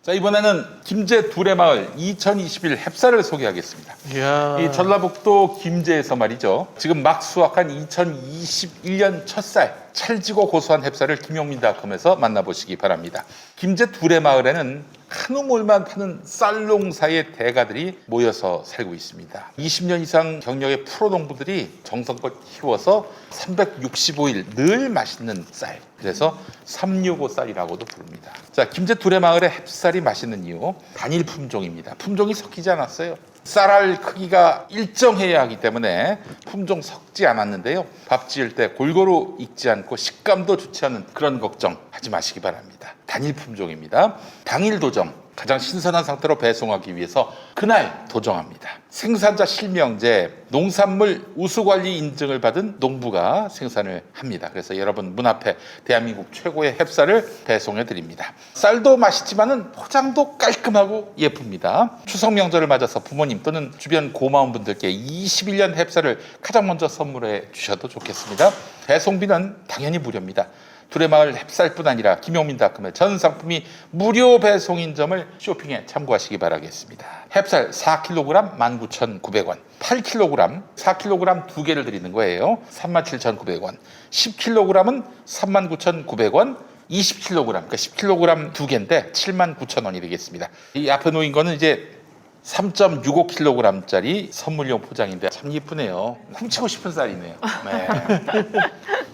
자, 이번에는 김제 두레마을 2021 햅쌀을 소개하겠습니다. 이야. 이 전라북도 김제에서 말이죠. 지금 막 수확한 2021년 첫쌀 찰지고 고소한 햅쌀을 김용민닷컴에서 만나보시기 바랍니다. 김제 두레마을에는 한우물만 파는 쌀 농사의 대가들이 모여서 살고 있습니다. 20년 이상 경력의 프로 농부들이 정성껏 키워서 365일 늘 맛있는 쌀, 그래서 365 쌀이라고도 부릅니다. 자, 김제 두레마을의 햅쌀이 맛있는 이유, 단일 품종입니다. 품종이 섞이지 않았어요. 쌀알 크기가 일정해야 하기 때문에 품종 섞지 않았는데요. 밥 지을 때 골고루 익지 않고 식감도 좋지 않은 그런 걱정 하지 마시기 바랍니다. 단일 품종입니다. 당일 도정, 가장 신선한 상태로 배송하기 위해서 그날 도정합니다. 생산자 실명제, 농산물 우수관리 인증을 받은 농부가 생산을 합니다. 그래서 여러분 문 앞에 대한민국 최고의 햅쌀을 배송해 드립니다. 쌀도 맛있지만은 포장도 깔끔하고 예쁩니다. 추석 명절을 맞아서 부모님 또는 주변 고마운 분들께 21년 햅쌀을 가장 먼저 선물해 주셔도 좋겠습니다. 배송비는 당연히 무료입니다. 두레마을 햅쌀뿐 아니라 김용민닷컴의 전 상품이 무료 배송인 점을 쇼핑에 참고하시기 바라겠습니다. 햅쌀 4kg 19,900원, 8kg 4kg 2개를 드리는 거예요. 37,900원, 10kg은 39,900원, 20kg, 그러니까 10kg 2개인데 79,000원이 되겠습니다. 이 앞에 놓인 거는 이제 3.65kg짜리 선물용 포장인데 참 예쁘네요. 훔치고 싶은 쌀이네요. 네.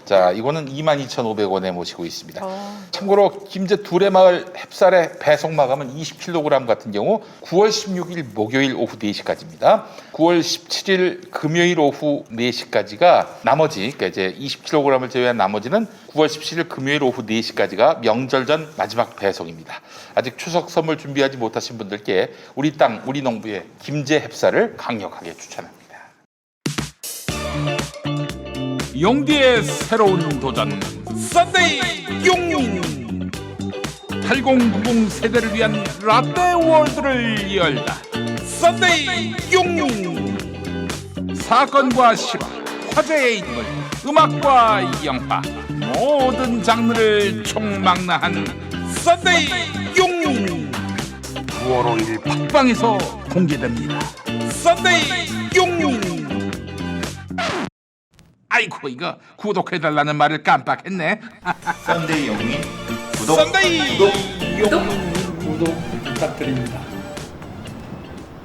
자, 이거는 22,500원에 모시고 있습니다. 참고로 김제 두레마을 햅쌀의 배송 마감은 20kg 같은 경우 9월 16일 목요일 오후 4시까지입니다. 9월 17일 금요일 오후 4시까지가 나머지, 그러니까 이제 20kg을 제외한 나머지는 9월 17일 금요일 오후 4시까지가 명절 전 마지막 배송입니다. 아직 추석 선물 준비하지 못하신 분들께 우리 땅, 우리 농부의 김제 햅쌀을 강력하게 추천합니다. 용디의 새로운 도전 썬데이 용인 8090 세대를 위한 라떼 월드를 열다. 썬데이 용인 사건과 실화, 화제의 인물, 음악과 영화 모든 장르를 총망라한 썬데이 용인 9월 5일 팟빵에서 공개됩니다. 썬데이 용인. 아이고, 이거 구독해달라는 말을 깜빡했네. 썬데이 영민 구독. 썬데이 용민 구독 부탁드립니다.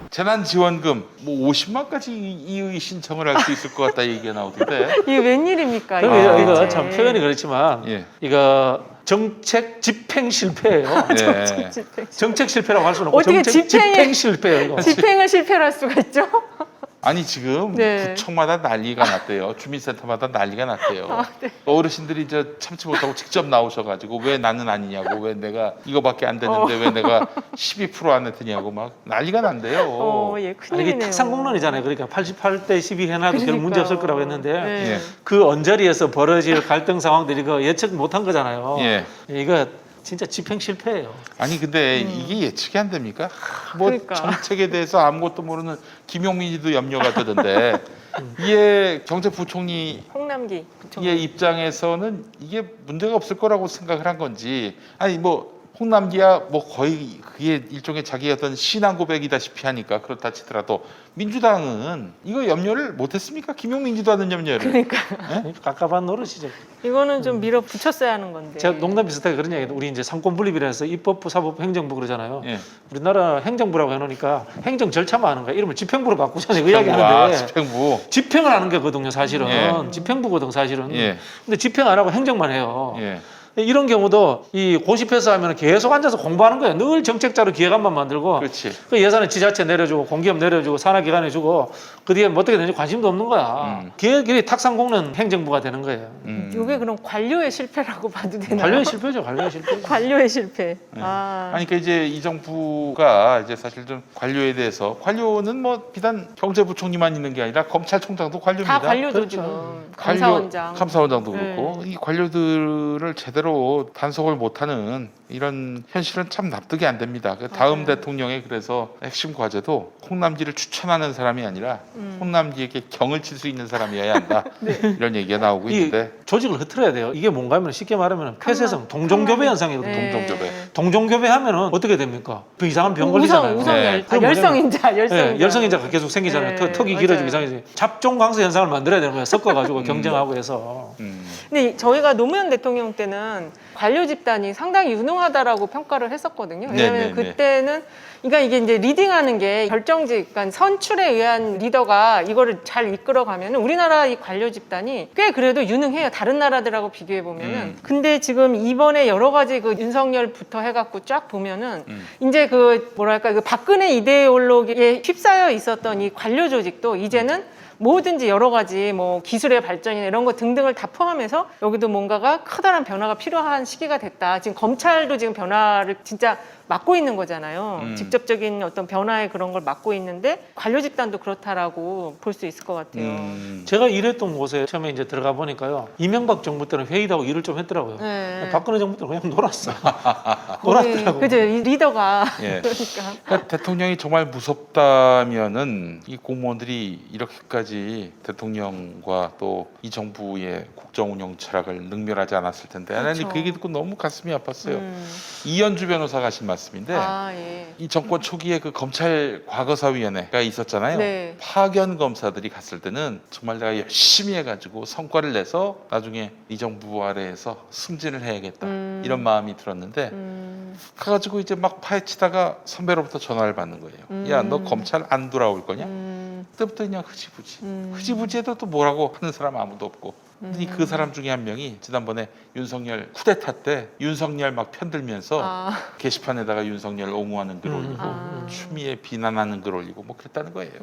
재난지원금 뭐 50만까지 이의 신청을 할 수 있을 것 같다 얘기가 나오던데. 이게 웬일입니까? 이거 대체? 참 표현이 그렇지만 예. 이거 정책 집행 실패예요. 예. 정책 실패라고 할 수는 없고 어떻게 정책 집행 실패예요. 이거. 집행을 실패를 할 수가 있죠? 아니 지금 네. 구청마다 난리가 났대요. 주민센터마다 난리가 났대요. 아, 네. 어르신들이 참지 못하고 직접 나오셔가지고 왜 나는 아니냐고, 왜 내가 이거밖에 안 되는데 왜 내가 12%안 했느냐고 막 난리가 난대요. 예, 아니, 이게 큰일이네요. 탁상공론이잖아요. 그러니까 88대 12 해놔도 별 문제 없을 거라고 했는데 네. 예. 그 언저리에서 벌어질 갈등 상황들이 이거 예측 못한 거잖아요. 예. 이거 진짜 집행 실패예요. 아니 근데 이게 예측이 안 됩니까? 뭐 그러니까. 정책에 대해서 아무것도 모르는 김용민이도 염려가 되던데 이에 경제부총리 홍남기 부총리. 의 입장에서는 이게 문제가 없을 거라고 생각을 한 건지, 아니 뭐 홍남기야 뭐 거의 그게 일종의 자기의 어떤 신앙 고백이다시피 하니까 그렇다 치더라도 민주당은 이거 염려를 못했습니까? 김용민지도 하는 염려를. 그러니까 깝깝한 노릇이죠. 이거는 좀 밀어붙였어야 하는 건데. 제가 농담 비슷하게 그런 얘기, 우리 이제 상권 분립이라서 입법부, 사법부, 행정부 그러잖아요. 예. 우리나라 행정부라고 해놓으니까 행정 절차만 하는 거야. 이름을 집행부로 바꾸자는 그 아, 이야기하는데 집행부. 집행을 하는 거거든요, 사실은. 예. 집행부거든, 사실은. 예. 근데 집행 안 하고 행정만 해요. 예. 이런 경우도 이 고시패스 하면 계속 앉아서 공부하는 거예요. 늘 정책자로 기획안만 만들고 그렇지. 그 예산을 지자체 내려주고 공기업 내려주고 산하기관에 주고 그 뒤에 뭐 어떻게 되는지 관심도 없는 거야. 기획이 탁상공론 행정부가 되는 거예요. 이게 그럼 관료의 실패라고 봐도 되나요? 관료의 실패죠, 관료의 실패. 관료의 실패. 네. 아, 아니, 그러니까 이제 이 정부가 이제 사실 좀 관료에 대해서, 관료는 뭐 비단 경제부총리만 있는 게 아니라 검찰총장도 관료입니다. 다 관료도 그렇죠. 지금 관료, 감사원장. 감사원장도 네. 그렇고 이 관료들을 제대로 제대로 단속을 못하는 이런 현실은 참 납득이 안 됩니다. 그 다음 대통령의 그래서 핵심 과제도 홍남기를 추천하는 사람이 아니라 홍남기에게 경을 칠 수 있는 사람이어야 한다. 이런 얘기가 나오고 이 있는데 조직을 흐트려야 돼요. 이게 뭔가 하면 쉽게 말하면 폐쇄성, 동종교배 현상이거든요. 네. 동종교배. 동종교배 하면은 어떻게 됩니까? 그 이상한 병 걸리잖아요. 우성 네. 열성인자. 네, 열성인자가 계속 생기잖아요. 네, 턱이 맞아요. 길어지고 이상해지. 잡종강세 현상을 만들어야 되는 거예요. 섞어가지고 경쟁하고 해서. 근데 저희가 노무현 대통령 때는 관료 집단이 상당히 유능하다라고 평가를 했었거든요. 왜냐하면 네. 그때는 그러니까 이게 이제 리딩하는 게 결정직, 그러니까 선출에 의한 리더가 이거를 잘 이끌어가면 우리나라 이 관료 집단이 꽤 그래도 유능해요. 다른 나라들하고 비교해 보면은. 근데 지금 이번에 여러 가지 그 윤석열부터 해갖고 쫙 보면은 이제 그 뭐랄까 그 박근혜 이데올로기에 휩싸여 있었던 이 관료 조직도 이제는 뭐든지 여러 가지 뭐 기술의 발전이나 이런 거 등등을 다 포함해서 여기도 뭔가가 커다란 변화가 필요한 시기가 됐다. 지금 검찰도 지금 변화를 진짜 맡고 있는 거잖아요. 직접적인 어떤 변화의 그런 걸 맡고 있는데 관료 집단도 그렇다라고 볼 수 있을 것 같아요. 제가 일했던 곳에 처음에 이제 들어가 보니까요. 이명박 정부 때는 회의도 하고 일을 좀 했더라고요. 네. 박근혜 정부 때는 그냥 놀았어. 놀았더라고. 그죠. 이 리더가 예. 그러니까. 그러니까 대통령이 정말 무섭다면은 이 공무원들이 이렇게까지 대통령과 또 이 정부의 국정 운영 철학을 능멸하지 않았을 텐데 하나님 그렇죠. 그 얘기 듣고 너무 가슴이 아팠어요. 이현주 변호사가 하신 말씀인데 아, 예. 이 정권 초기에 그 검찰 과거사위원회가 있었잖아요. 네. 파견 검사들이 갔을 때는 정말 내가 열심히 해가지고 성과를 내서 나중에 이 정부 아래에서 승진을 해야겠다 이런 마음이 들었는데 가가지고 이제 막 파헤치다가 선배로부터 전화를 받는 거예요. 야, 너 검찰 안 돌아올 거냐? 그때부터 그냥 흐지부지. 흐지부지해도 또 뭐라고 하는 사람 아무도 없고. 근데 그 사람 중에 한 명이 지난번에 윤석열 쿠데타 때 윤석열 막 편들면서 게시판에다가 윤석열 옹호하는 글 올리고 추미애 비난하는 글 올리고 뭐 그랬다는 거예요.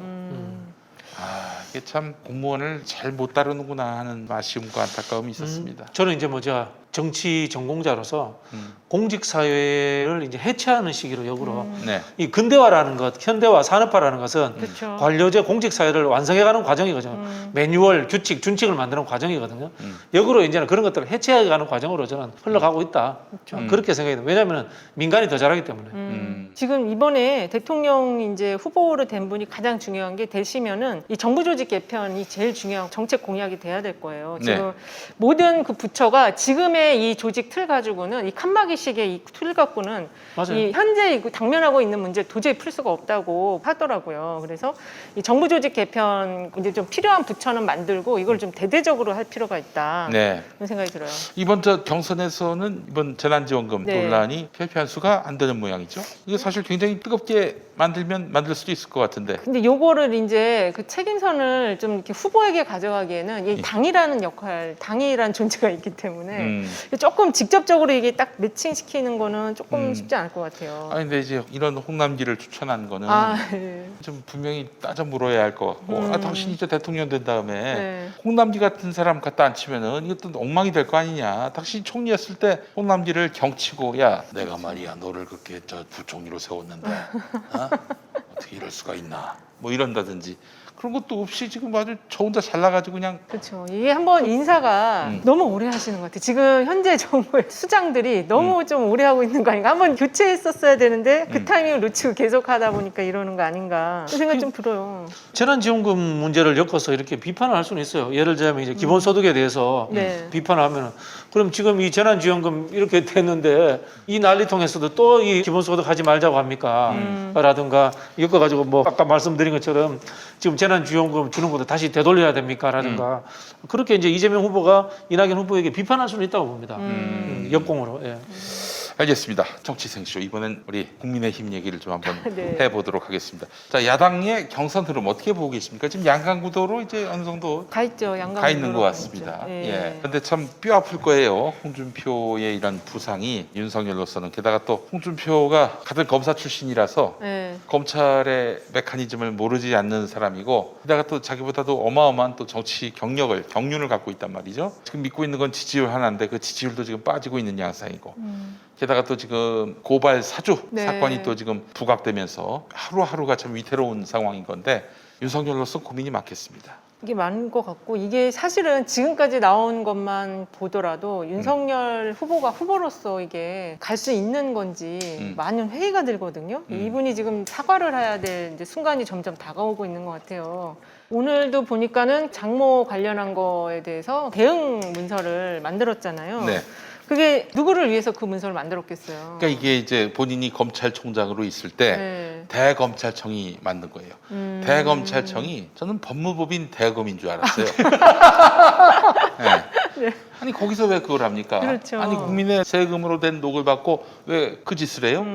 아, 이게 참 공무원을 잘 못 다루는구나 하는 아쉬움과 안타까움이 있었습니다. 저는 이제 뭐죠 정치 전공자로서 공직 사회를 이제 해체하는 시기로 역으로 네. 이 근대화라는 것, 현대화, 산업화라는 것은 그렇죠. 관료제 공직 사회를 완성해가는 과정이거든요. 매뉴얼, 규칙, 준칙을 만드는 과정이거든요. 역으로 이제는 그런 것들을 해체해가는 과정으로 저는 흘러가고 있다. 그렇게 생각이 돼요. 왜냐하면 민간이 더 잘하기 때문에. 지금 이번에 대통령 이제 후보로 된 분이 가장 중요한 게 되시면은 이 정부 조직 개편이 제일 중요한 정책 공약이 돼야 될 거예요. 지금 모든 그 부처가 지금의 이 조직 틀 가지고는 이 칸막이식의 이 틀 갖고는 맞아요. 이 현재 당면하고 있는 문제 도저히 풀 수가 없다고 하더라고요. 그래서 이 정부 조직 개편 이제 좀 필요한 부처는 만들고 이걸 좀 대대적으로 할 필요가 있다. 네. 그런 생각이 들어요. 이번 저 경선에서는 이번 재난지원금 네. 논란이 결피한 수가 안 되는 모양이죠. 이게 사실 굉장히 뜨겁게 만들 수도 있을 것 같은데. 근데 요거를 이제 그 책임선을 좀 이렇게 후보에게 가져가기에는 이 당이라는 역할, 당이라는 존재가 있기 때문에 조금 직접적으로 이게 딱 매칭시키는 거는 조금 쉽지 않을 것 같아요. 아니 근데 이제 이런 홍남기를 추천한 거는 예. 좀 분명히 따져 물어야 할 것 같고 아, 당신이 이제 대통령 된 다음에 네. 홍남기 같은 사람 갖다 앉히면은 이것도 엉망이 될 거 아니냐. 당신이 총리였을 때 홍남기를 경치고 야 내가 말이야 너를 그렇게 저 부총리로 세웠는데 어? 어떻게 이럴 수가 있나 뭐 이런다든지 그런 것도 없이 지금 아주 저 혼자 잘나가지고 그냥 그렇죠. 이게 한번 인사가 너무 오래 하시는 것 같아요. 지금 현재 정부의 수장들이 너무 좀 오래 하고 있는 거 아닌가? 한번 교체했었어야 되는데 그 타이밍을 놓치고 계속 하다 보니까 이러는 거 아닌가? 그 생각이 좀 들어요. 재난지원금 문제를 엮어서 이렇게 비판을 할 수는 있어요. 예를 들자면 이제 기본소득에 대해서 네. 비판을 하면은 그럼 지금 이 재난지원금 이렇게 됐는데 이 난리통에서도 또 이 기본소득 하지 말자고 합니까? 라든가 엮어가지고 뭐 아까 말씀드린 것처럼 지금 재난지원금 주는 것도 다시 되돌려야 됩니까? 라든가 그렇게 이제 이재명 후보가 이낙연 후보에게 비판할 수는 있다고 봅니다. 역공으로. 예. 알겠습니다. 정치생쇼 이번엔 우리 국민의힘 얘기를 좀 한번 네. 해보도록 하겠습니다. 자 야당의 경선 흐름 어떻게 보고 계십니까? 지금 양강구도로 이제 어느 정도 가 있죠. 양강 가 있는 것 같습니다. 예. 근데 참 뼈 아플 거예요. 홍준표의 이런 부상이 윤석열로서는 게다가 또 홍준표가 같은 검사 출신이라서 네. 검찰의 메커니즘을 모르지 않는 사람이고 게다가 또 자기보다도 어마어마한 또 정치 경륜을 갖고 있단 말이죠. 지금 믿고 있는 건 지지율 하나인데 그 지지율도 지금 빠지고 있는 양상이고 게다가 또 지금 고발 사주 네. 사건이 또 지금 부각되면서 하루하루가 참 위태로운 상황인 건데 윤석열로서 고민이 많겠습니다. 이게 많은 것 같고 이게 사실은 지금까지 나온 것만 보더라도 윤석열 후보가 후보로서 이게 갈 수 있는 건지 많은 회의가 들거든요. 이분이 지금 사과를 해야 될 이제 순간이 점점 다가오고 있는 것 같아요. 오늘도 보니까는 장모 관련한 거에 대해서 대응 문서를 만들었잖아요. 네. 그게 누구를 위해서 그 문서를 만들었겠어요. 그러니까 이게 이제 본인이 검찰총장으로 있을 때 네. 대검찰청이 만든 거예요. 대검찰청이 저는 법무법인 대검인 줄 알았어요. 네. 아니 거기서 왜 그걸 합니까? 그렇죠. 아니 국민의 세금으로 된 녹을 받고 왜 그 짓을 해요?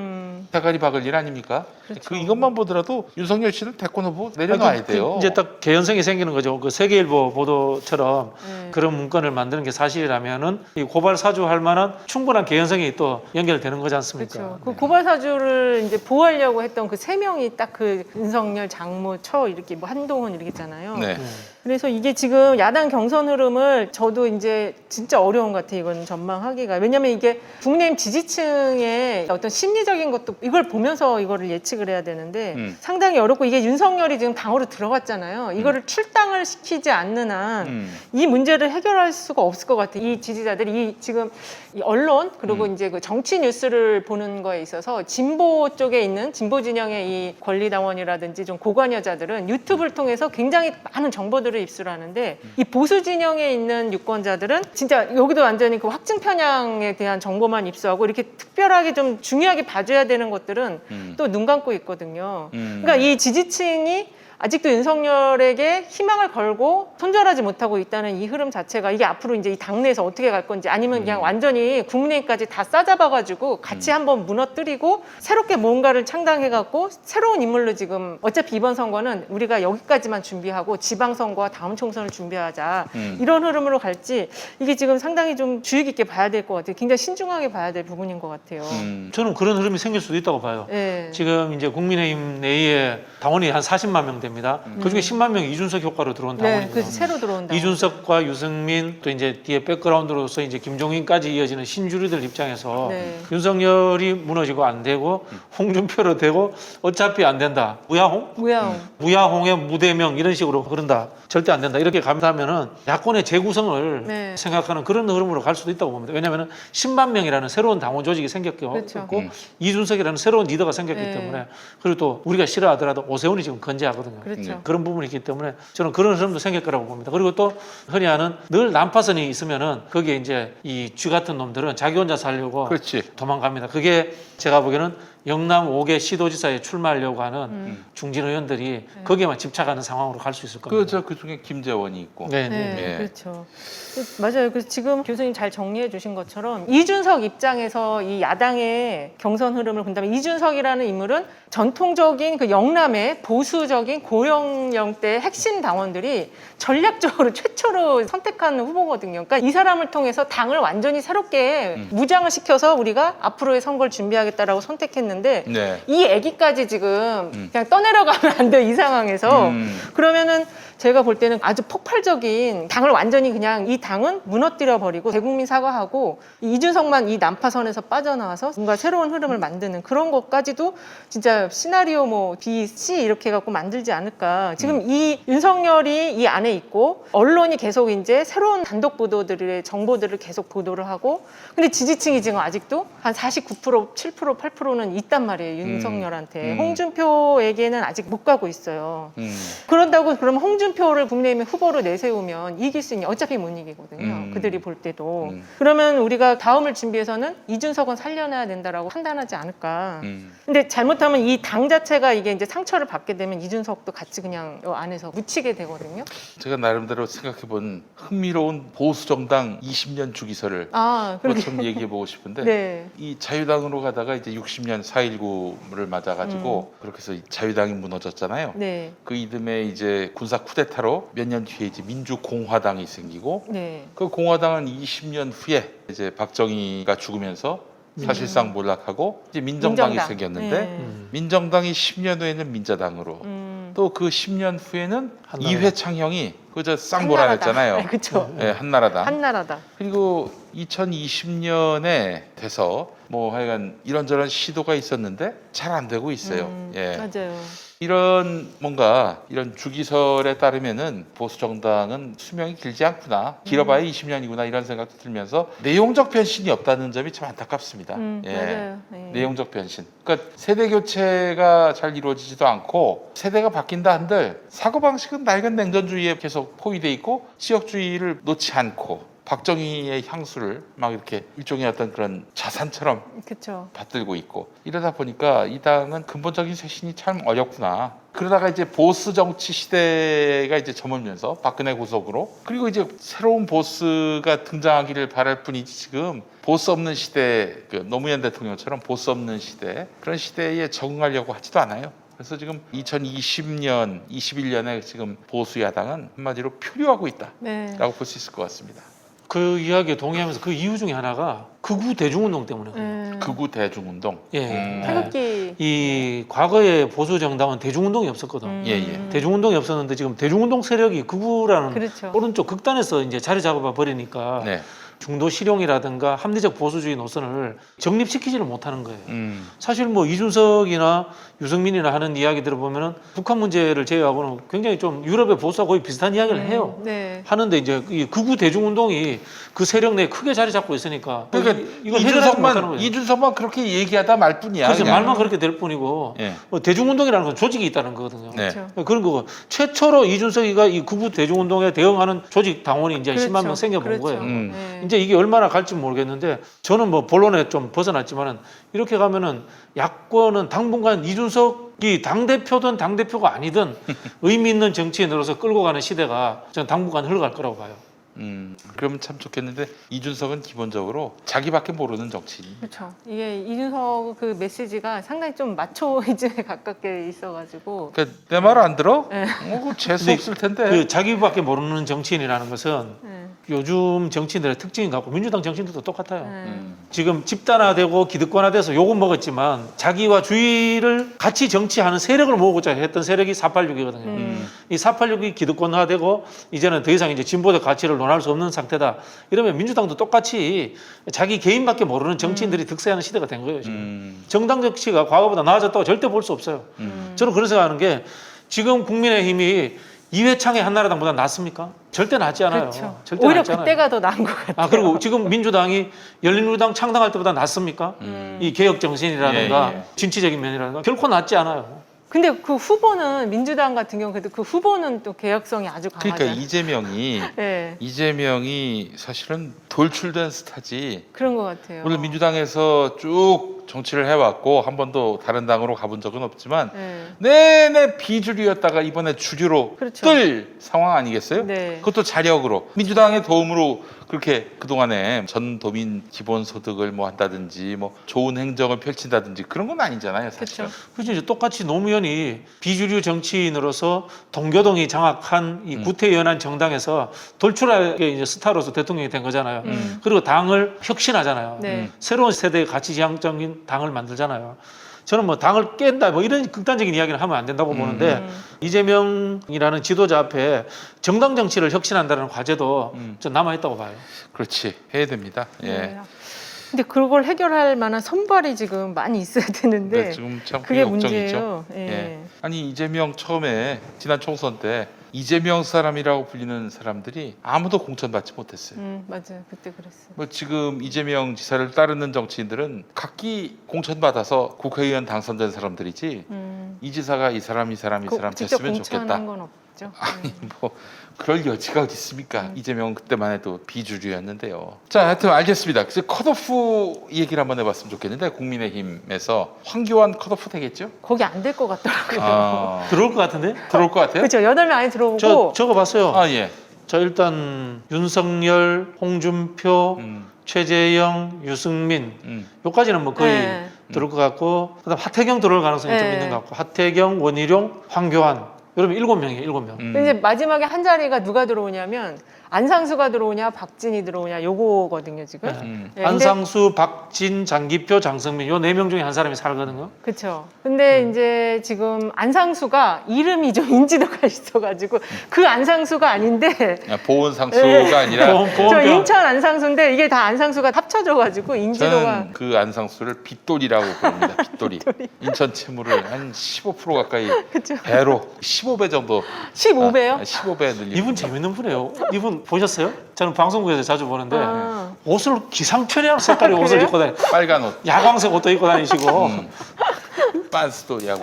대가리 박을 일 아닙니까? 그렇죠. 그 이것만 보더라도 윤석열 씨는 대권 후보 내려놔야 돼요. 이제 딱 개연성이 생기는 거죠. 그 세계일보 보도처럼 네. 그런 문건을 만드는 게 사실이라면은 이 고발 사주할 만한 충분한 개연성이 또 연결되는 거지 않습니까? 그렇죠. 그 고발 사주를 이제 보호하려고 했던 그 세 명이 딱 그 윤석열, 장모, 처 이렇게 뭐 한동훈 이렇게 있잖아요. 네. 그래서 이게 지금 야당 경선 흐름을 저도 이제 진짜 어려운 것 같아요. 이건 전망하기가. 왜냐면 이게 국민의힘 지지층의 어떤 심리적인 것도 이걸 보면서 이거를 예측을 해야 되는데 상당히 어렵고 이게 윤석열이 지금 당으로 들어갔잖아요. 이거를 출당을 시키지 않는 한 이 문제를 해결할 수가 없을 것 같아요. 이 지지자들이 이 지금 이 언론 그리고 이제 그 정치 뉴스를 보는 거에 있어서 진보 쪽에 있는 진보 진영의 이 권리당원이라든지 좀 고관여자들은 유튜브를 통해서 굉장히 많은 정보들을 입수하는데 이 보수 진영에 있는 유권자들은 진짜 여기도 완전히 그 확증 편향에 대한 정보만 입수하고 이렇게 특별하게 좀 중요하게 봐줘야 되는 것들은 또 눈 감고 있거든요. 그러니까 이 지지층이 아직도 윤석열에게 희망을 걸고 손절하지 못하고 있다는 이 흐름 자체가 이게 앞으로 이제 이 당내에서 어떻게 갈 건지 아니면 그냥 완전히 국민의힘까지 다 싸잡아가지고 같이 한번 무너뜨리고 새롭게 뭔가를 창당해갖고 새로운 인물로 지금 어차피 이번 선거는 우리가 여기까지만 준비하고 지방선거와 다음 총선을 준비하자 이런 흐름으로 갈지 이게 지금 상당히 좀 주의 깊게 봐야 될 것 같아요. 굉장히 신중하게 봐야 될 부분인 것 같아요. 저는 그런 흐름이 생길 수도 있다고 봐요. 네. 지금 이제 국민의힘 내에 당원이 한 40만 명 됩니다. 그중에 10만 명이 이준석 효과로 들어온 네, 당원이고요. 그래서 새로 들어온다. 이준석과 유승민 또 이제 뒤에 백그라운드로서 이제 김종인까지 이어지는 신주류들 입장에서 네. 윤석열이 무너지고 안 되고 홍준표로 되고 어차피 안 된다. 무야홍? 무야홍의 무대명 이런 식으로 그런다. 절대 안 된다. 이렇게 간다면은 야권의 재구성을 네. 생각하는 그런 흐름으로 갈 수도 있다고 봅니다. 왜냐하면 10만 명이라는 새로운 당원 조직이 생겼고 그렇죠. 이준석이라는 새로운 리더가 생겼기 네. 때문에 그리고 또 우리가 싫어하더라도 오세훈이 지금 건재하거든요. 그렇죠. 그런 부분이 있기 때문에 저는 그런 흐름도 생길 거라고 봅니다. 그리고 또 흔히 하는 늘 난파선이 있으면은 거기에 이제 이 쥐 같은 놈들은 자기 혼자 살려고 그렇지. 도망갑니다. 그게 제가 보기에는 영남 5개 시도지사에 출마하려고 하는 중진 의원들이 거기에만 집착하는 상황으로 갈 수 있을 겁니다. 그 중에 김재원이 있고. 네, 네, 네. 예. 그렇죠. 맞아요. 그래서 지금 교수님 잘 정리해 주신 것처럼 이준석 입장에서 이 야당의 경선 흐름을 본다면 이준석이라는 인물은 전통적인 그 영남의 보수적인 고령령대 핵심 당원들이 전략적으로 최초로 선택한 후보거든요. 그러니까 이 사람을 통해서 당을 완전히 새롭게 무장을 시켜서 우리가 앞으로의 선거를 준비하겠다라고 선택했는데 네. 이 애기까지 지금 그냥 떠내려가면 안 돼요. 이 상황에서. 그러면은 제가 볼 때는 아주 폭발적인 당을 완전히 그냥 이 당은 무너뜨려 버리고 대국민 사과하고 이준석만 이 난파선에서 빠져나와서 뭔가 새로운 흐름을 만드는 그런 것까지도 진짜 시나리오 뭐 B, C 이렇게 해갖고 만들지 않을까. 지금 이 윤석열이 이 안에 있고 언론이 계속 이제 새로운 단독 보도들의 정보들을 계속 보도를 하고 근데 지지층이 지금 아직도 한 49%, 7%, 8%는 있단 말이에요. 윤석열한테. 홍준표에게는 아직 못 가고 있어요. 그런다고 그러면 홍준표를 국민의힘의 후보로 내세우면 이길 수 있냐? 어차피 못 이기거든요. 그들이 볼 때도. 그러면 우리가 다음을 준비해서는 이준석은 살려놔야 된다라고 판단하지 않을까. 근데 잘못하면 이 당 자체가 이게 이제 상처를 받게 되면 이준석도 같이 그냥 이 안에서 묻히게 되거든요. 제가 나름대로 생각해본 흥미로운 보수 정당 20년 주기설을 그러게. 좀 얘기해보고 싶은데 네. 이 자유당으로 가다가 이제 60년 4.19를 맞아가지고 그렇게 해서 자유당이 무너졌잖아요. 네. 그 이듬해 이제 군사 쿠데타로 몇 년 뒤에 이제 민주공화당이 생기고 네. 그 공화당은 20년 후에 이제 박정희가 죽으면서 사실상 몰락하고 이제 민정당이 민정당. 생겼는데 네. 민정당이 10년 후에는 민자당으로 또 그 10년 후에는 한나라당. 이회창형이 그 그저 싹 몰아냈잖아요. 그렇죠. 예, 한나라당. 한나라당. 그리고 2020년에 돼서 뭐 하여간 이런저런 시도가 있었는데 잘 안 되고 있어요. 예. 맞아요. 이런 뭔가 이런 주기설에 따르면은 보수 정당은 수명이 길지 않구나, 길어봐야 20년이구나 이런 생각도 들면서 내용적 변신이 없다는 점이 참 안타깝습니다. 예. 맞아요. 네. 내용적 변신. 그러니까 세대 교체가 잘 이루어지지도 않고 세대가 바뀐다 한들 사고 방식은 낡은 냉전주의에 계속 포위돼 있고 지역주의를 놓지 않고 박정희의 향수를 막 이렇게 일종의 어떤 그런 자산처럼 그렇죠. 받들고 있고 이러다 보니까 이 당은 근본적인 쇄신이 참 어렵구나. 그러다가 이제 보스 정치 시대가 이제 저물면서 박근혜 구속으로 그리고 이제 새로운 보스가 등장하기를 바랄 뿐이지 지금 보스 없는 시대, 그 노무현 대통령처럼 보스 없는 시대 그런 시대에 적응하려고 하지도 않아요. 그래서 지금 2020년, 21년에 지금 보수 야당은 한마디로 표류하고 있다라고 네. 볼 수 있을 것 같습니다. 그 이야기에 동의하면서 그 이유 중에 하나가 극우 대중운동 때문에 그래요. 극우 대중운동. 예. 태극기. 이 과거에 보수 정당은 대중운동이 없었거든. 예, 예. 대중운동이 없었는데 지금 대중운동 세력이 극우라는 그렇죠. 오른쪽 극단에서 이제 자리 잡아 버리니까 네. 중도 실용이라든가 합리적 보수주의 노선을 정립시키지를 못하는 거예요. 사실 뭐 이준석이나 유승민이나 하는 이야기 들어보면은 북한 문제를 제외하고는 굉장히 좀 유럽의 보수와 거의 비슷한 이야기를 해요. 네. 하는데 이제 이 극우 대중운동이 그 세력 내에 크게 자리 잡고 있으니까 그러니까 이건 해결하지 못하는 거예요. 이준석만 그렇게 얘기하다 말 뿐이야. 그래서 그냥. 말만 그렇게 될 뿐이고 예. 뭐 대중운동이라는 건 조직이 있다는 거거든요. 네. 그렇죠. 그런 거고 최초로 이준석이가 이 극우 대중운동에 대응하는 조직 당원이 이제 10만 명 생겨본 그렇죠. 거예요. 네. 이제 이게 얼마나 갈지 모르겠는데 저는 뭐 본론에 좀 벗어났지만은 이렇게 가면은 야권은 당분간 이준석이 당대표든 당대표가 아니든 의미 있는 정치인으로서 끌고 가는 시대가 저는 당분간 흘러갈 거라고 봐요. 그러면 참 좋겠는데 이준석은 기본적으로 자기밖에 모르는 정치인. 그렇죠. 이게 이준석 그 메시지가 상당히 좀 마초이즘에 가깝게 있어가지고. 그러니까 내 말 안 들어? 네. 재수 근데 없을 텐데. 그 자기밖에 모르는 정치인이라는 것은 네. 요즘 정치인들의 특징인 것 같고 민주당 정치인들도 똑같아요. 네. 지금 집단화되고 기득권화돼서 욕은 먹었지만 자기와 주의를 같이 정치하는 세력을 모으고자 했던 세력이 486이거든요. 이 486이 기득권화되고 이제는 더 이상 이제 진보적 가치를 논할 수 없는 상태다. 이러면 민주당도 똑같이 자기 개인밖에 모르는 정치인들이 득세하는 시대가 된 거예요. 지금. 정당 정치가 과거보다 나아졌다고 절대 볼 수 없어요. 저는 그런 생각하는 게 지금 국민의힘이 이회창의 한나라당보다 낫습니까? 절대 낫지 않아요. 그렇죠. 절대 오히려 낫지 않아요. 그때가 더 나은 것 같아요. 아 그리고 지금 민주당이 열린우리당 창당할 때보다 낫습니까? 이 개혁 정신이라든가 예, 예. 진취적인 면이라든가 결코 낫지 않아요. 근데 그 후보는 민주당 같은 경우 그래도 그 후보는 또 개혁성이 아주 강하죠. 그러니까 네. 이재명이 사실은 돌출된 스타지. 그런 것 같아요. 물론 민주당에서 쭉 정치를 해왔고 한 번도 다른 당으로 가본 적은 없지만 네. 내내 비주류였다가 이번에 주류로 그렇죠. 뜰 상황 아니겠어요? 네. 그것도 자력으로 민주당의 도움으로 그렇게 그동안에 전도민 기본소득을 뭐 한다든지 뭐 좋은 행정을 펼친다든지 그런 건 아니잖아요, 사실. 그렇죠. 그렇죠. 이제 똑같이 노무현이 비주류 정치인으로서 동교동이 장악한 이 구태연한 정당에서 돌출하게 이제 스타로서 대통령이 된 거잖아요. 그리고 당을 혁신하잖아요. 네. 새로운 세대의 가치 지향적인 당을 만들잖아요. 저는 뭐 당을 깬다 뭐 이런 극단적인 이야기는 하면 안 된다고 보는데 이재명이라는 지도자 앞에 정당 정치를 혁신한다는 과제도 좀 남아 있다고 봐요. 그렇지, 해야 됩니다. 예. 네. 근데 그걸 해결할 만한 선발이 지금 많이 있어야 되는데 네, 지금 참 그게 걱정이죠. 문제예요. 예. 예. 아니 이재명 처음에 지난 총선 때 이재명 사람이라고 불리는 사람들이 아무도 공천받지 못했어요. 맞아요. 그때 그랬어요. 뭐 지금 이재명 지사를 따르는 정치인들은 각기 공천받아서 국회의원 당선된 사람들이지 이 지사가 이 사람 직접 됐으면 공천한 좋겠다. 건 없죠. 아니 뭐 그럴 여지가 어디 있습니까? 이재명은 그때만 해도 비주류였는데요. 자, 하여튼 알겠습니다. 그래서 컷오프 얘기를 한번 해봤으면 좋겠는데 국민의힘에서 황교안 컷오프 되겠죠? 거기 안 될 것 같더라고요. 아, 들어올 것 같은데? 들어올 것 같아요? 그렇죠. 8명 안에 들어오고 적어봤어요. 아 예. 자 일단 윤석열, 홍준표, 최재형, 유승민 요까지는 뭐 거의 네. 들어올 것 같고 그다음 하태경 들어올 가능성이 좀 네. 있는 것 같고 하태경, 원희룡, 황교안 여러분 7명이에요. 7명. 근데 이제 마지막에 한 자리가 누가 들어오냐면 안상수가 들어오냐 박진이 들어오냐 요거거든요 지금. 네, 안상수, 박진, 장기표, 장성민 요 4명 중에 한 사람이 살거든요. 그렇죠. 근데 이제 지금 안상수가 이름이 좀 인지도가 있어가지고 그 안상수가 아닌데 보은상수가 네. 아니라 저 인천 안상수인데 이게 다 안상수가 합쳐져가지고 인지도가 저는 그 안상수를 빗돌이라고 부릅니다. 빗돌이. 인천 채무를 한 15% 가까이 그쵸. 배로 15배 정도 15배요? 15배 늘리. 이분 재밌는 분이에요. 이분 보셨어요? 저는 방송국에서 자주 보는데 아. 옷을 기상천외한 색깔의 옷을 그래요? 입고 다니. 빨간 옷, 야광색 옷도 입고 다니시고 빤스도 야구.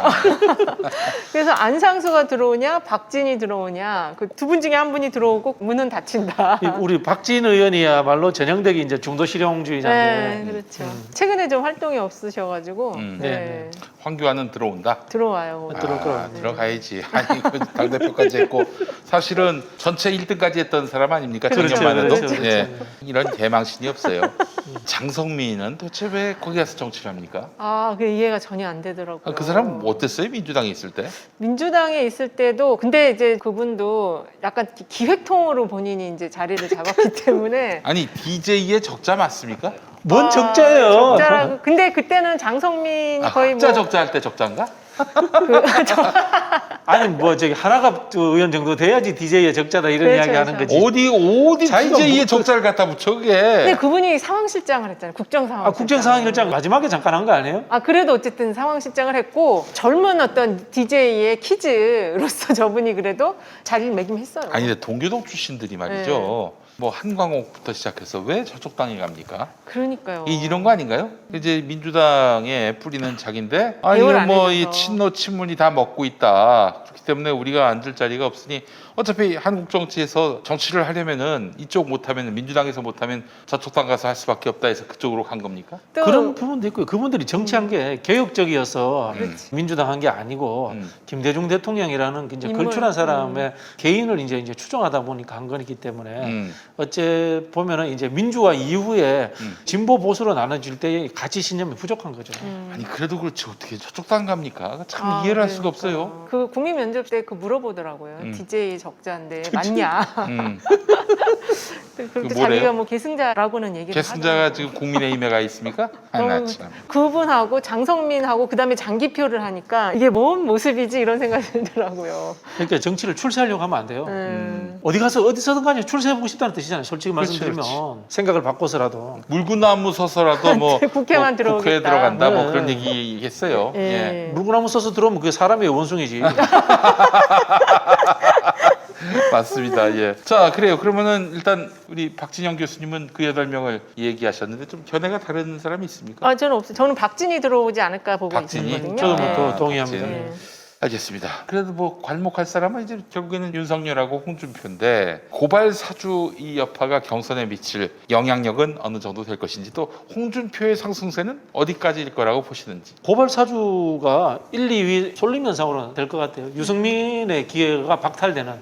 그래서 안상수가 들어오냐 박진이 들어오냐 그 두 분 중에 한 분이 들어오고 문은 닫힌다. 우리 박진 의원이야말로 전형적인 이제 중도 실용주의자인데 네, 그렇죠. 최근에 좀 활동이 없으셔가지고 네. 네. 황교안은 들어온다. 들어와요. 들어올 거라고. 들어가야지. 아니 그 당대표까지 했고 사실은 전체 1등까지 했던 사람 아닙니까? 그렇죠, 작년만 해도. 그렇죠, 그렇죠. 예. 이런 개망신이 없어요. 장성민은 도대체 왜 거기 가서 정치를 합니까? 아, 그 이해가 전혀 안 되더라고요. 그 사람 어땠어요? 민주당에 있을 때? 민주당에 있을 때도 근데 이제 그분도 약간 기획통으로 본인이 이제 자리를 잡았기 때문에 아니 DJ의 적자 맞습니까? 뭔 적자예요? 적자라고. 근데 그때는 장성민 거의 학자 뭐 적자 할 때 적자인가? 아니 뭐 저기 하나갑 의원 정도 돼야지 DJ의 적자다 이런 그렇죠, 이야기 하는 그렇죠. 거지. 어디 자기가 DJ의 뭐- 적자를 갖다 붙여 그게? 근데 그분이 상황실장을 했잖아요. 국정상황. 국정상황실장 마지막에 잠깐 한 거 아니에요? 아 그래도 어쨌든 상황실장을 했고 젊은 어떤 DJ의 키즈로서 저분이 그래도 자리를 매김했어요. 아니 근데 동교동 출신들이 말이죠. 뭐 한광옥부터 시작해서 왜 저쪽 당에 갑니까? 그러니까요. 이런 거 아닌가요? 이제 민주당에 뿌리는 작인데 아니 대우를 안 뭐 이 해줘서. 친노 친문이 다 먹고 있다. 그렇기 때문에 우리가 앉을 자리가 없으니 어차피 한국 정치에서 정치를 하려면은 이쪽 못하면 민주당에서 못하면 저쪽 당 가서 할 수밖에 없다 해서 그쪽으로 간 겁니까? 또 그런 부분도 있고요. 그분들이 정치한 게 개혁적이어서 그렇지. 민주당 한 게 아니고 김대중 대통령이라는 굉장히 인물. 걸출한 사람의 개인을 이제 추종하다 보니까 한 거기 때문에 어째 보면은 이제 민주화 이후에 진보 보수로 나눠질 때 가치 신념이 부족한 거죠. 아니 그래도 그렇지 어떻게 저쪽 당 갑니까? 참 아, 이해를 할 수가 그러니까. 없어요. 그 국민 면접 때 그 물어보더라고요. DJ 적자인데 맞냐? 음. 그렇게 뭐래요? 자기가 뭐 계승자라고는 얘기를 계승자가 하더라고요. 지금 국민의힘에 가 있습니까? 아나 참. 그분하고 장성민하고 그다음에 장기표를 하니까 이게 뭔 모습이지 이런 생각이 들더라고요. 그러니까 정치를 출세하려고 하면 안 돼요. 음. 어디 가서 어디서든 간에 출세해보고 싶다는 뜻이잖아요. 솔직히 그렇지, 말씀드리면 생각을 바꿔서라도. 물구나무 서서라도 뭐 국회만 뭐 국회에 들어오겠다. 들어간다 뭐 네. 그런 얘기 했어요. 예. 예. 물구나무 써서 들어오면 그게 사람의 원숭이지. 맞습니다. 예. 자, 그래요. 그러면은 일단 우리 박진영 교수님은 그 8명을 얘기하셨는데 좀 견해가 다른 사람이 있습니까? 아 저는 없어요. 저는 박진이 들어오지 않을까 보고 박진이? 있거든요. 저도 네. 또 동의합니다. 박진. 네. 알겠습니다. 그래도 뭐 괄목할 사람은 이제 결국에는 윤석열하고 홍준표인데 고발 사주 이 여파가 경선에 미칠 영향력은 어느 정도 될 것인지 또 홍준표의 상승세는 어디까지일 거라고 보시는지. 고발 사주가 1, 2위 솔림 현상으로 될 것 같아요. 유승민의 기회가 박탈되는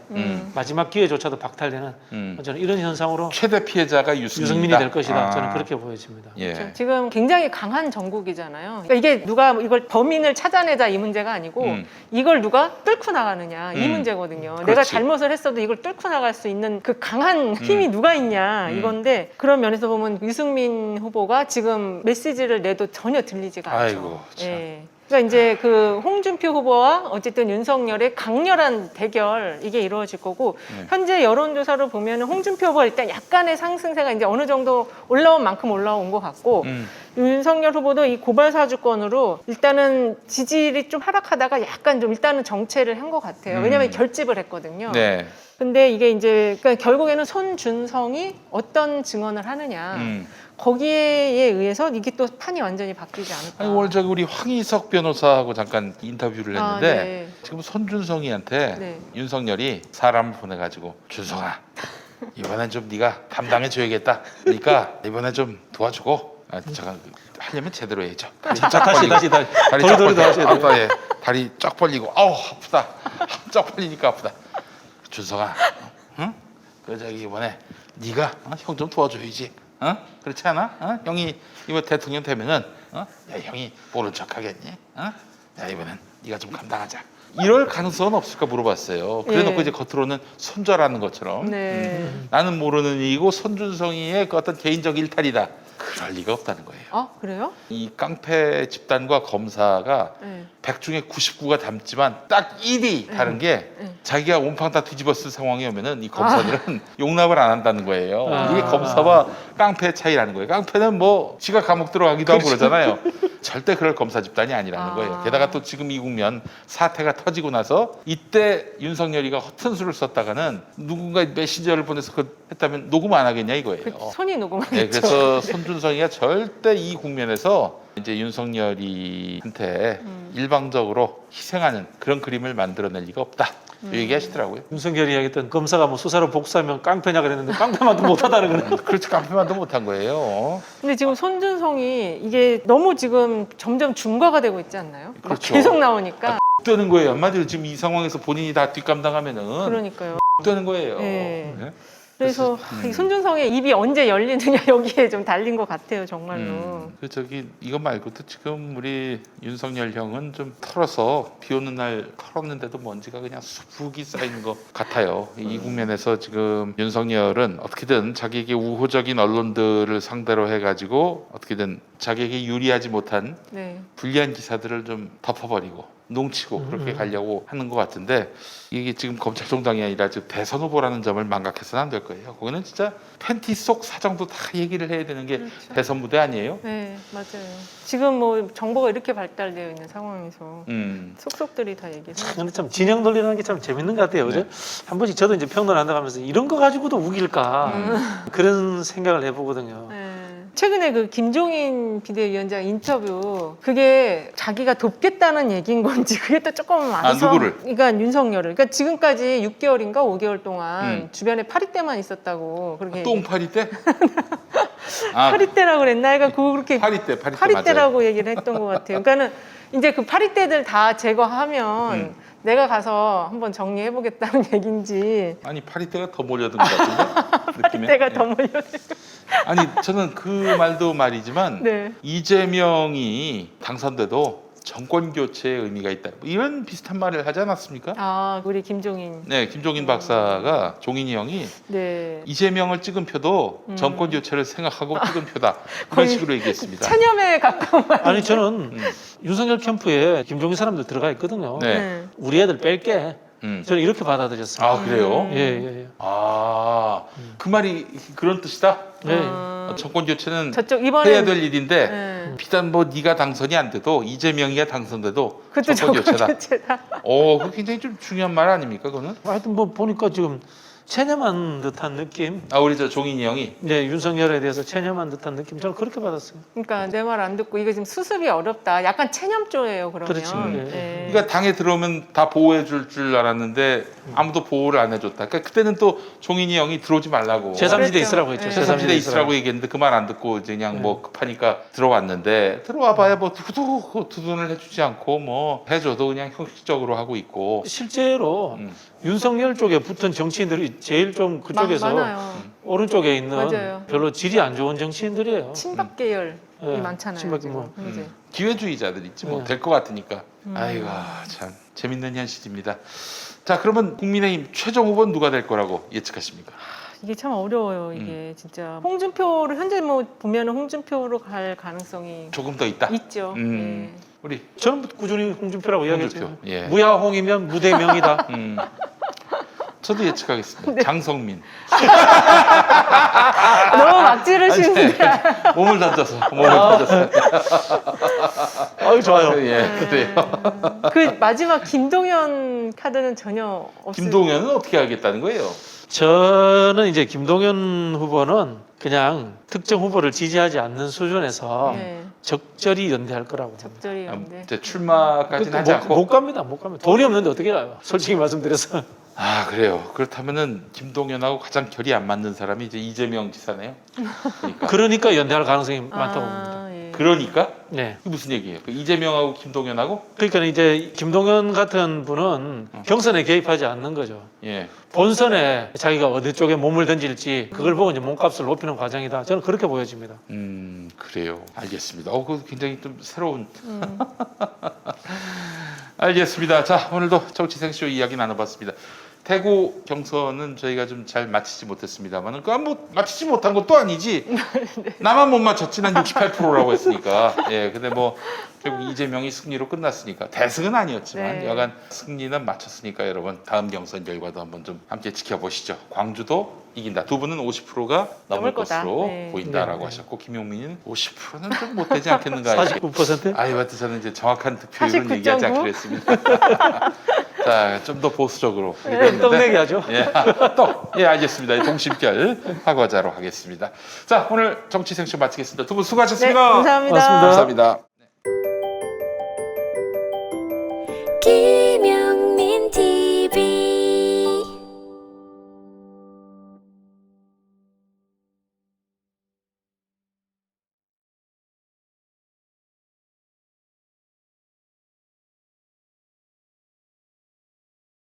마지막 기회조차도 박탈되는 저는 이런 현상으로 최대 피해자가 유승민이 될 것이다. 저는 그렇게 보여집니다. 예. 그렇죠. 지금 굉장히 강한 정국이잖아요. 그러니까 이게 누가 이걸 범인을 찾아내자 이 문제가 아니고 이걸 누가 뚫고 나가느냐 이 문제거든요. 내가 그렇지. 잘못을 했어도 이걸 뚫고 나갈 수 있는 그 강한 힘이 누가 있냐 이건데 그런 면에서 보면 유승민 후보가 지금 메시지를 내도 전혀 들리지가 않죠. 아이고, 참. 예. 그러니까 이제 그 홍준표 후보와 어쨌든 윤석열의 강렬한 대결 이게 이루어질 거고 현재 여론조사를 보면 홍준표 후보가 일단 약간의 상승세가 이제 어느 정도 올라온 만큼 올라온 것 같고 윤석열 후보도 이 고발 사주권으로 일단은 지지율이 좀 하락하다가 약간 좀 일단은 정체를 한 것 같아요. 왜냐하면 결집을 했거든요. 네. 근데 이게 이제 그러니까 결국에는 손준성이 어떤 증언을 하느냐 거기에 의해서 이게 또 판이 완전히 바뀌지 않을까. 아니, 오늘 저기 우리 황희석 변호사하고 잠깐 인터뷰를 아, 했는데 네. 지금 손준성이한테 네. 윤석열이 사람을 보내가지고 준성아 이번엔 좀 네가 담당해줘야겠다. 그러니까 이번에 좀 도와주고 잠깐 하려면 제대로 해야죠. 다리 쫙 다시 벌리고. 다리 쫙 도리도리도 하셔야 돼요. 벌리고. 예. 다리 쫙 벌리고 아우 아프다. 쫙 벌리니까 아프다. 준성아, 응? 그 저기 이번에 네가 형 좀 도와줘야지. 그렇지 않아? 형이 이번 대통령 되면은 야 형이 모른 척하겠니? 야 이번엔 네가 좀 감당하자. 이럴 가능성은 없을까 물어봤어요. 그래놓고 예. 이제 겉으로는 손절하는 것처럼 네. 나는 모르는 일이고 손준성이의 그 어떤 개인적 일탈이다. 그럴 리가 없다는 거예요. 아 그래요? 이 깡패 집단과 검사가 네. 100 중에 99가 닮지만 딱 1이 다른 게 자기가 온팡 다 뒤집었을 상황이 오면은 이 검사들은 용납을 안 한다는 거예요. 아. 이게 검사와 깡패의 차이라는 거예요. 깡패는 뭐 지가 감옥 들어가기도 하고 그러잖아요. 절대 그럴 검사 집단이 아니라는 거예요. 게다가 또 지금 이 국면 사태가 터지고 나서 이때 윤석열이가 허튼 수를 썼다가는 누군가 메신저를 보내서 했다면 녹음 안 하겠냐 이거예요. 그 손이 녹음하겠죠. 네, 그래서 손준성이가 절대 이 국면에서 이제 윤석열이한테 일방적으로 희생하는 그런 그림을 만들어낼 리가 없다. 얘기하시더라고요. 윤석열이 이야기했던 검사가 뭐 수사로 복수하면 깡패냐 그랬는데 깡패만도 못하다는 거네. 그렇지 깡패만도 못한 거예요. 근데 지금 손준성이 이게 너무 지금 점점 중과가 되고 있지 않나요? 막 그렇죠. 계속 나오니까. 되는 거예요. 한마디로 지금 이 상황에서 본인이 다 뒷감당하면은 그러니까요. 되는 거예요. 네. 네? 그래서 이 손준성의 입이 언제 열리느냐 여기에 좀 달린 것 같아요, 정말로. 그 저기 이거 말고도 지금 우리 윤석열 형은 좀 털어서 비 오는 날 털었는데도 먼지가 그냥 수북이 쌓이는 것 같아요. 이 국면에서 지금 윤석열은 어떻게든 자기에게 우호적인 언론들을 상대로 해가지고 어떻게든 자기에게 유리하지 못한 네. 불리한 기사들을 좀 덮어버리고 농치고 그렇게 가려고 하는 것 같은데 이게 지금 검찰 정당이 아니라 지금 대선 후보라는 점을 망각해서는 안 될 거예요. 거기는 진짜 팬티 속 사정도 다 얘기를 해야 되는 게 그렇죠. 대선 무대 아니에요? 네, 맞아요. 지금 뭐 정보가 이렇게 발달되어 있는 상황에서 속속들이 다 얘기해요. 근데 참 진영 논리라는 게 참 재밌는 것 같아요. 그죠? 한 번씩 저도 이제 평론한다고 하면서 이런 거 가지고도 우길까 그런 생각을 해보거든요. 네. 최근에 그 김종인 비대위원장 인터뷰 그게 자기가 돕겠다는 얘기인 건지 그게 또 조금 안서 누구를? 그러니까 윤석열을 그러니까 지금까지 6개월인가 5개월 동안 주변에 파리떼만 있었다고 그렇게 똥파리 때? 파리떼라고 그랬나? 그러니까 그렇게 파리 때 파리떼라고 얘기를 했던 것 같아요. 그러니까는 이제 그 파리떼들 다 제거하면 내가 가서 한번 정리해보겠다는 얘기인지 아니 파리 때가 더 몰려든 것 같은데 느낌에. 파리떼가 더 몰려. 아니 저는 그 말도 말이지만 네. 이재명이 당선돼도 정권 교체의 의미가 있다. 이런 비슷한 말을 하지 않았습니까? 아 우리 김종인. 네, 김종인 박사가 종인이 형이 네. 이재명을 찍은 표도 정권 교체를 생각하고 찍은 표다. 그런 거의 식으로 얘기했습니다. 체념에 가까운 말. 아니 저는 윤석열 캠프에 김종인 사람들 들어가 있거든요. 네. 우리 애들 뺄게. 음. 저는 이렇게 받아들였어요. 아 그래요? 예. 그 말이 그런 뜻이다. 네. 정권 교체는 저쪽 이번에 해야 될 일인데 네. 비단 뭐 네가 당선이 안 돼도 이재명이가 당선돼도 그것도 정권 교체다. 교체다. 그 굉장히 좀 중요한 말 아닙니까 그거는? 하여튼 뭐 보니까 지금 체념한 듯한 느낌. 우리 저 종인이 형이 네, 윤석열에 대해서 체념한 듯한 느낌. 저는 그렇게 받았어요. 그러니까 내 말 안 듣고 이거 지금 수습이 어렵다. 약간 체념조예요 그러면. 그렇지. 네. 그러니까 당에 들어오면 다 보호해 줄 줄 알았는데 아무도 보호를 안 해줬다. 그러니까 그때는 또 종인이 형이 들어오지 말라고. 제3지대 그랬죠. 있으라고 했죠. 네. 제3지대 있으라고 얘기했는데 그 말 안 듣고 이제 그냥 뭐 급하니까 들어왔는데 들어와봐야 뭐 누구도 두 돈을 해주지 않고 뭐 해줘도 그냥 형식적으로 하고 있고. 실제로 윤석열 쪽에 붙은 정치인들이 제일 좀 그쪽에서 많아요. 오른쪽에 있는 맞아요. 별로 질이 안 좋은 정치인들이에요. 친박 계열이 네. 많잖아요. 친박이 지금 뭐. 현재. 기회주의자들 있지 뭐 네. 될 것 같으니까. 아이고 참 재밌는 현실입니다. 자 그러면 국민의힘 최종 후보는 누가 될 거라고 예측하십니까? 이게 참 어려워요. 이게 진짜 홍준표를 현재 뭐 보면은 홍준표로 갈 가능성이 조금 더 있다. 있죠. 네. 우리 저는 꾸준히 홍준표라고 이야기했죠. 홍준표, 예. 무야홍이면 무대명이다. 저도 예측하겠습니다. 장성민. 너무 막 지르시는데. 몸을 던져서. 몸을 던져서. 아유 좋아요. 예, 그래요. 그 마지막 김동연 카드는 전혀 없어요. 김동연은 어떻게 하겠다는 거예요? 저는 이제 김동연 후보는 그냥 특정 후보를 지지하지 않는 수준에서 네. 적절히 연대할 거라고. 적절히 한데. 이제 출마까지는 하지 않고. 못 갑니다. 못 갑니다. 돈이 없는데 어떻게 가요? 솔직히 말씀드려서. 그래요. 그렇다면은 김동연하고 가장 결이 안 맞는 사람이 이제 이재명 지사네요. 그러니까 연대할 가능성이 많다고 봅니다. 예. 그러니까 네. 그게 무슨 얘기예요? 그 이재명하고 김동연하고 그러니까 이제 김동연 같은 분은 경선에 개입하지 않는 거죠. 예. 본선에 자기가 어느 쪽에 몸을 던질지 그걸 보고 이제 몸값을 높이는 과정이다. 저는 그렇게 보여집니다. 그래요. 알겠습니다. 그거 굉장히 좀 새로운. 알겠습니다. 자, 오늘도 정치생쇼 이야기 나눠봤습니다. 대구 경선은 저희가 좀 잘 마치지 못했습니다만, 뭐 마치지 못한 것도 아니지. 나만 못 맞췄지. 난 68%라고 했으니까. 예, 근데 뭐 결국 이재명이 승리로 끝났으니까 대승은 아니었지만 네. 여간 승리는 마쳤으니까 여러분 다음 경선 결과도 한번 좀 함께 지켜보시죠. 광주도 이긴다. 두 분은 50%가 넘을 넘을 거다. 것으로 네. 보인다라고 네. 하셨고 김용민은 50%는 좀 못 되지 않겠는가. 49%? 아유, 하여튼 저는 이제 정확한 득표율은 49.9? 얘기하지 않기로 했습니다. 자, 좀 더 보수적으로. 떡내기 하죠. 예, 예, 알겠습니다. 동심결 하고자로 하겠습니다. 자, 오늘 정치생쇼 마치겠습니다. 두 분 네, 수고하셨습니다. 감사합니다. 고맙습니다. 감사합니다. 길